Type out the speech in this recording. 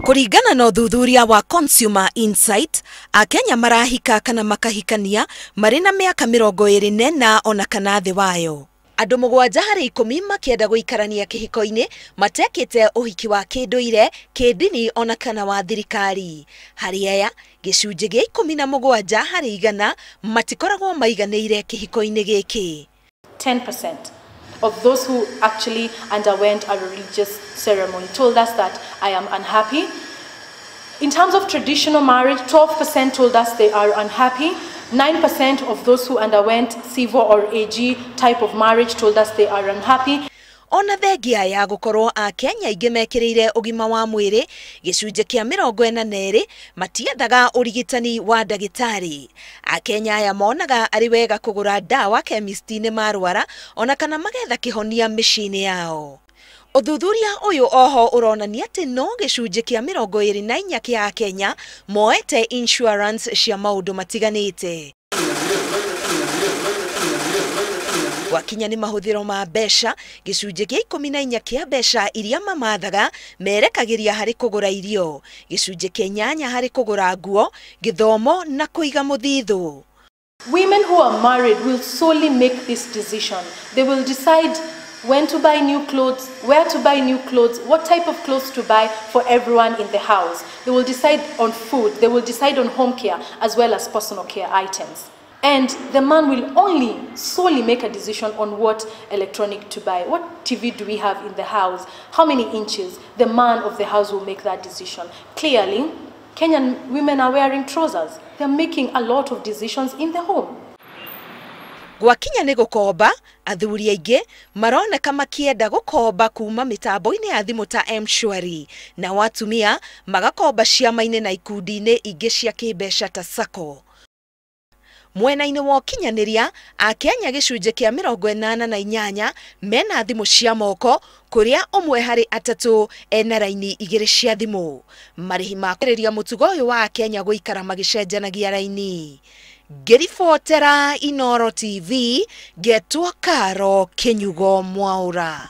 Kuringana na uthuthuria wa Consumer Insight, Akenya marahika kana makahikania marĩ na mĩaka 24 ona kana thĩ wayo. Andũ 7 harĩ 10 makĩenda gũikarania kihiko-ini matekĩte ũhiki wa kĩndũire, kĩndini ona kana wa thirikari. Harĩ aya, gĩcunjĩ gĩa 17 harĩ 100 matikoragwo maiganĩire kihiko-ini gĩkĩ. 10% of those who actually underwent a religious ceremony told us that I am unhappy. In terms of traditional marriage, 12% told us they are unhappy. 9% of those who underwent civil or AG type of marriage told us they are unhappy. Ona thengia ya gukorwo Akenya aingĩ mekiriire ugima wa mwiri, gĩcunjĩ kĩa 42 matiethaga urigitani wa ndagĩtarĩ. Akenya aya monaga arĩ wega kũgũra ndawa chemist-inĩ marwara ona kana magetha kihonia mĩciĩ-inĩ yao. Uthuthuria uyu oho uronania atĩ no gĩcunjĩ kĩa 24 kĩa Akenya moete insurance cia maũndũ matiganĩte. Wakinya nĩ mahũthĩro ma mbeca, gĩcunjĩ gĩa 14 kĩa mbeca iria mamathaga merekagĩria harĩ kũgũra irio, gĩcunjĩ kĩa 8 harĩ kũgũra nguo, gĩthomo na kũiga mũthithũ. Women who are married will solely make this decision. They will decide when to buy new clothes, where to buy new clothes, what type of clothes to buy for everyone in the house. They will decide on food, they will decide on home care as well as personal care items. And the man will only solely make a decision on what electronic to buy. What TV do we have in the house? How many inches? The man of the house will make that decision. Clearly, Kenyan women are wearing trousers. They're making a lot of decisions in the home. Gwakinya nĩ gũkomba, athuri aingĩ maroneka makĩenda gũkomba kuma mĩtambo-inĩ ya thimũ ta M-Shwari, na watumia magakomba ciama-inĩ na ikundi-inĩ ingĩ cia kĩmbeca ta Sacco. Mwena-inĩ wa ũkinyanĩria, Akenya gĩcunjĩ kĩa 88 mena thimũ cia moko, kũrĩa ũmwe harĩ 3 ena raini 2 cia thimũ. Marĩhi ma kũrĩria mũtugo ũyũ wa Akenya gũikara magĩcenjanagia raini. Ngĩribotera Inooro TV, Getwo Karo Kĩnyugo Mwaũra.